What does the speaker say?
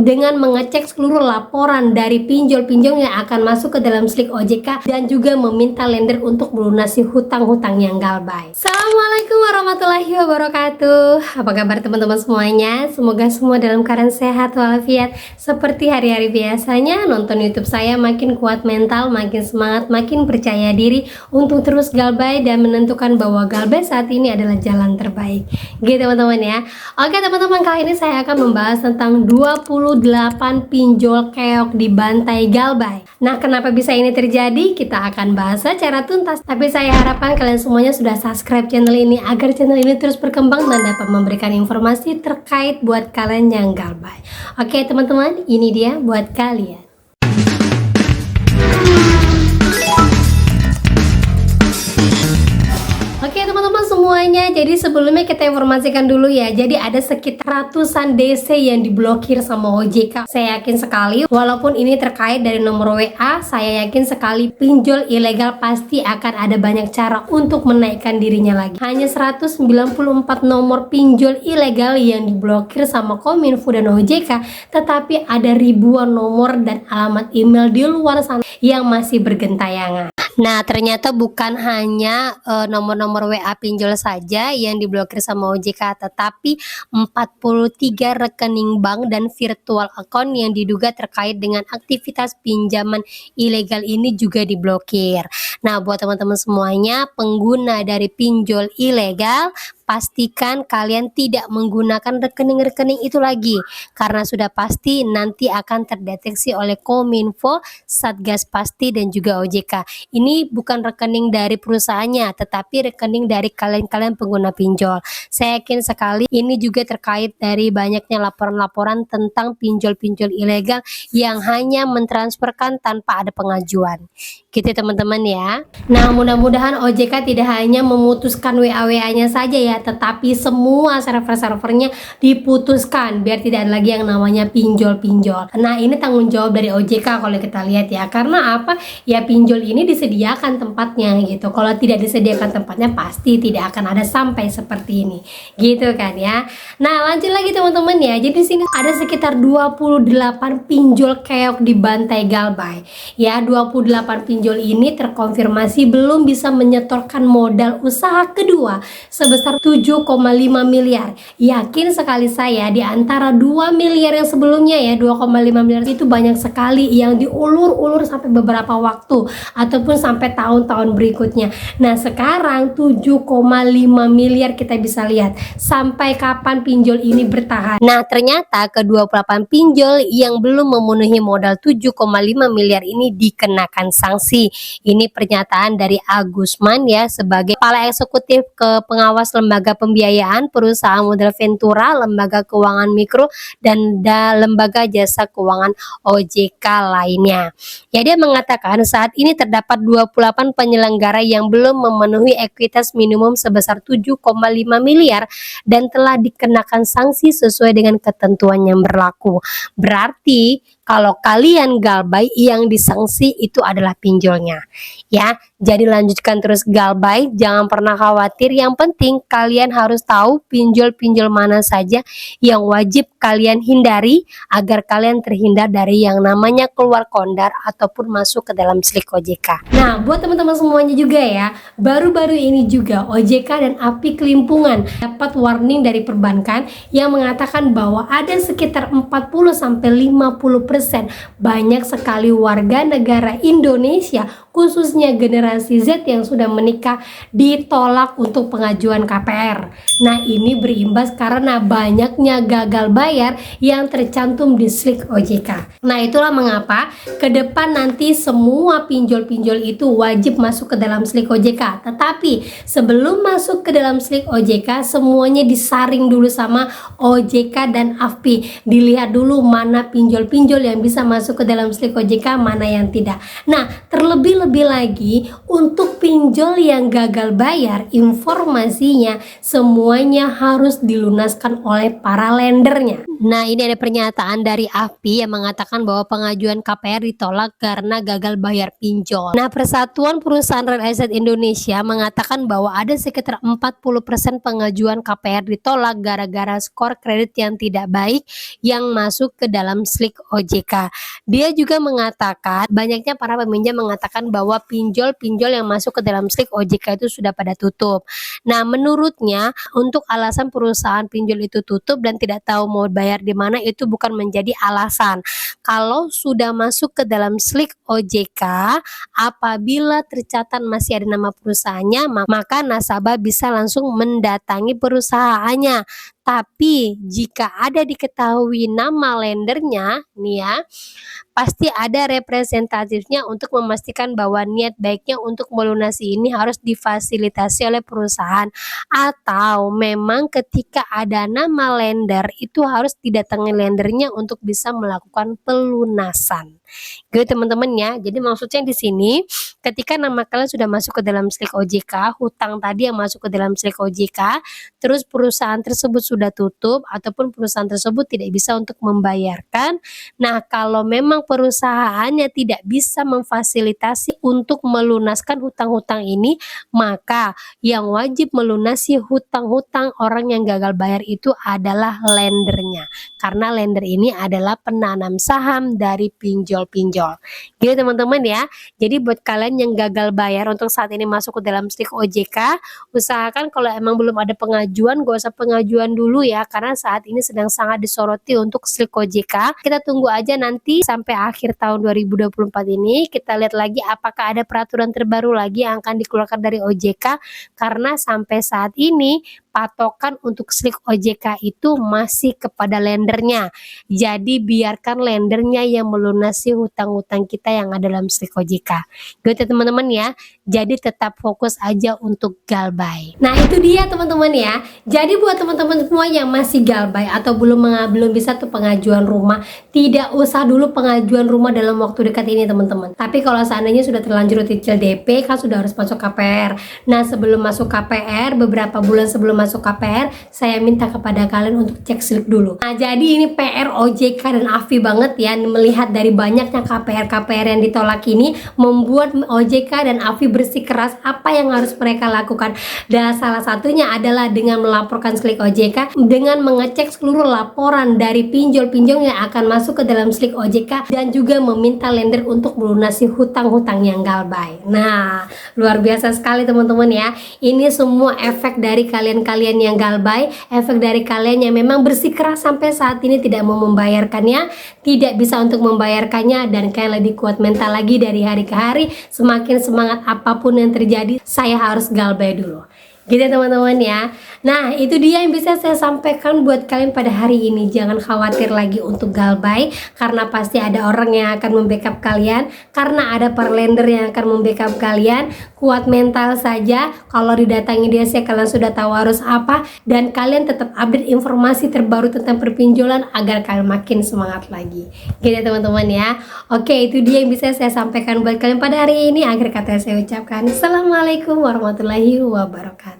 dengan mengecek seluruh laporan dari pinjol-pinjol yang akan masuk ke dalam Slick OJK dan juga meminta lender untuk melunasi hutang-hutang yang galbay. Assalamualaikum warahmatullahi wabarakatuh. Apa kabar teman-teman semuanya? Semoga semua dalam keadaan sehat walafiat. Seperti hari-hari biasanya, nonton YouTube saya makin kuat mental, makin semangat, makin percaya diri untuk terus galbay dan menentukan bahwa galbay saat ini adalah jalan terbaik. Gitu teman-teman ya. Oke teman-teman, kali ini saya akan membahas tentang 28 pinjol keok di bantai galbay. Nah, kenapa bisa ini terjadi? Kita akan bahas secara tuntas. Tapi saya harapkan kalian semuanya sudah subscribe channel ini agar channel ini terus berkembang dan dapat memberikan informasi terkait buat kalian yang galbay. Oke teman-teman, ini dia buat kalian. Oke teman-teman semuanya, jadi sebelumnya kita informasikan dulu ya. Jadi ada sekitar ratusan DC yang diblokir sama OJK. Saya yakin sekali, walaupun ini terkait dari nomor WA, saya yakin sekali pinjol ilegal pasti akan ada banyak cara untuk menaikkan dirinya lagi. Hanya 194 nomor pinjol ilegal yang diblokir sama Kominfo dan OJK, tetapi ada ribuan nomor dan alamat email di luar sana yang masih bergentayangan. Nah, ternyata bukan hanya nomor-nomor WA pinjol saja yang diblokir sama OJK, tetapi 43 rekening bank dan virtual account yang diduga terkait dengan aktivitas pinjaman ilegal ini juga diblokir. Nah, buat teman-teman semuanya, pengguna dari pinjol ilegal, pastikan kalian tidak menggunakan rekening-rekening itu lagi, karena sudah pasti nanti akan terdeteksi oleh Kominfo, Satgas Pasti dan juga OJK. Ini bukan rekening dari perusahaannya, tetapi rekening dari kalian-kalian pengguna pinjol. Saya yakin sekali ini juga terkait dari banyaknya laporan-laporan tentang pinjol-pinjol ilegal yang hanya mentransferkan tanpa ada pengajuan. Gitu teman-teman ya. Nah, mudah-mudahan OJK tidak hanya memutuskan WA-WA-nya saja ya, tetapi semua server-servernya diputuskan biar tidak ada lagi yang namanya pinjol-pinjol. Nah, ini tanggung jawab dari OJK kalau kita lihat ya. Karena apa? Ya pinjol ini disediakan tempatnya gitu. Kalau tidak disediakan tempatnya pasti tidak akan ada sampai seperti ini. Gitu kan ya. Nah, lanjut lagi teman-teman ya. Jadi di sini ada sekitar 28 pinjol keok di bantai galbay. Ya, 28 pinjol ini terkonfirmasi belum bisa menyetorkan modal usaha kedua sebesar 7,5 miliar. Yakin sekali saya di antara 2 miliar yang sebelumnya ya, 2,5 miliar itu banyak sekali yang diulur-ulur sampai beberapa waktu ataupun sampai tahun-tahun berikutnya. Nah, sekarang 7,5 miliar kita bisa lihat sampai kapan pinjol ini bertahan. Nah, ternyata ke-28 pinjol yang belum memenuhi modal 7,5 miliar ini dikenakan sanksi. Ini pernyataan dari Agusman ya sebagai kepala eksekutif ke pengawas lembaga pembiayaan, perusahaan modal Ventura, lembaga keuangan mikro, dan lembaga jasa keuangan OJK lainnya. Ya, dia mengatakan saat ini terdapat 28 penyelenggara yang belum memenuhi ekuitas minimum sebesar 7,5 miliar dan telah dikenakan sanksi sesuai dengan ketentuan yang berlaku. Berarti kalau kalian galbay, yang disanksi itu adalah pinjolnya. Ya, jadi lanjutkan terus galbay, jangan pernah khawatir. Yang penting kalian harus tahu pinjol-pinjol mana saja yang wajib kalian hindari agar kalian terhindar dari yang namanya keluar kondar ataupun masuk ke dalam Slick OJK. Nah, buat teman-teman semuanya juga ya, baru-baru ini juga OJK dan API Kelimpungan dapat warning dari perbankan yang mengatakan bahwa ada sekitar 40-50% banyak sekali warga negara Indonesia, khususnya generasi Z yang sudah menikah, ditolak untuk pengajuan KPR. Nah, ini berimbas karena banyaknya gagal bayar yang tercantum di Slick OJK. Nah, itulah mengapa ke depan nanti semua pinjol-pinjol itu wajib masuk ke dalam Slick OJK. Tetapi sebelum masuk ke dalam Slick OJK, semuanya disaring dulu sama OJK dan AFPI. Dilihat dulu mana pinjol-pinjol yang bisa masuk ke dalam Slick OJK, mana yang tidak. Nah, terlebih-lebih lagi untuk pinjol yang gagal bayar, informasinya semuanya harus dilunaskan oleh para lendernya. Nah, ini ada pernyataan dari AFPI yang mengatakan bahwa pengajuan KPR ditolak karena gagal bayar pinjol. Nah, Persatuan Perusahaan Real Estate Indonesia mengatakan bahwa ada sekitar 40% pengajuan KPR ditolak gara-gara skor kredit yang tidak baik yang masuk ke dalam slik OJK. Dia juga mengatakan banyaknya para peminjam mengatakan bahwa pinjol-pinjol yang masuk ke dalam slik OJK itu sudah pada tutup. Nah, menurutnya untuk alasan perusahaan pinjol itu tutup dan tidak tahu mau bayar di mana itu bukan menjadi alasan. Kalau sudah masuk ke dalam slik OJK, apabila tercatat masih ada nama perusahaannya, maka nasabah bisa langsung mendatangi perusahaannya. Tapi jika ada diketahui nama lendernya, nih ya, pasti ada representatifnya untuk memastikan bahwa niat baiknya untuk melunasi ini harus difasilitasi oleh perusahaan, atau memang ketika ada nama lender itu harus didatangi lendernya untuk bisa melakukan pelunasan. Gitu teman-teman ya. Jadi maksudnya di sini ketika nama kalian sudah masuk ke dalam slik OJK, hutang tadi yang masuk ke dalam slik OJK, terus perusahaan tersebut sudah tutup ataupun perusahaan tersebut tidak bisa untuk membayarkan. Nah, kalau memang perusahaannya tidak bisa memfasilitasi untuk melunaskan hutang-hutang ini, maka yang wajib melunasi hutang-hutang orang yang gagal bayar itu adalah lendernya. Karena lender ini adalah penanam saham dari pinjol-pinjol. Gitu teman-teman ya. Jadi buat kalian yang gagal bayar untuk saat ini masuk ke dalam slik OJK, usahakan kalau emang belum ada pengajuan, gak usah pengajuan dulu ya, karena saat ini sedang sangat disoroti untuk slik OJK. Kita tunggu aja nanti sampai akhir tahun 2024 ini, kita lihat lagi apakah ada peraturan terbaru lagi yang akan dikeluarkan dari OJK, karena sampai saat ini patokan untuk slik OJK itu masih kepada lendernya. Jadi biarkan lendernya yang melunasi hutang-hutang kita yang ada dalam slik OJK. Gitu teman-teman ya. Jadi tetap fokus aja untuk galbay. Nah, itu dia teman-teman ya. Jadi buat teman-teman semua yang masih galbay atau belum bisa tuh pengajuan rumah, tidak usah dulu pengajuan rumah dalam waktu dekat ini teman-teman. Tapi kalau seandainya sudah terlanjur cicil DP kan sudah harus masuk KPR. Nah, sebelum masuk KPR, beberapa bulan sebelum masuk KPR, saya minta kepada kalian untuk cek slik dulu. Nah, jadi ini PR OJK dan AFPI banget ya, melihat dari banyaknya KPR yang ditolak ini membuat OJK dan AFPI bersikeras apa yang harus mereka lakukan. Dan salah satunya adalah dengan melaporkan slik OJK, dengan mengecek seluruh laporan dari pinjol-pinjol yang akan masuk ke dalam slik OJK, dan juga meminta lender untuk melunasi hutang-hutang yang galbay. Nah, luar biasa sekali teman-teman ya. Ini semua efek dari kalian-kalian yang galbay, efek dari kalian yang memang bersikeras sampai saat ini tidak mau membayarkannya, tidak bisa untuk membayarkannya, dan kalian lebih kuat mental lagi dari hari ke hari. Semakin semangat apapun yang terjadi, saya harus galbay dulu. Gitu teman-teman ya. Nah, itu dia yang bisa saya sampaikan buat kalian pada hari ini. Jangan khawatir lagi untuk galbay, karena pasti ada orang yang akan membackup kalian, karena ada para lender yang akan membackup kalian. Kuat mental saja. Kalau didatangi dia, kalian sudah tahu harus apa, dan kalian tetap update informasi terbaru tentang perpinjolan agar kalian makin semangat lagi. Gitu teman-teman ya. Oke, itu dia yang bisa saya sampaikan buat kalian pada hari ini. Akhir kata saya ucapkan assalamualaikum warahmatullahi wabarakatuh.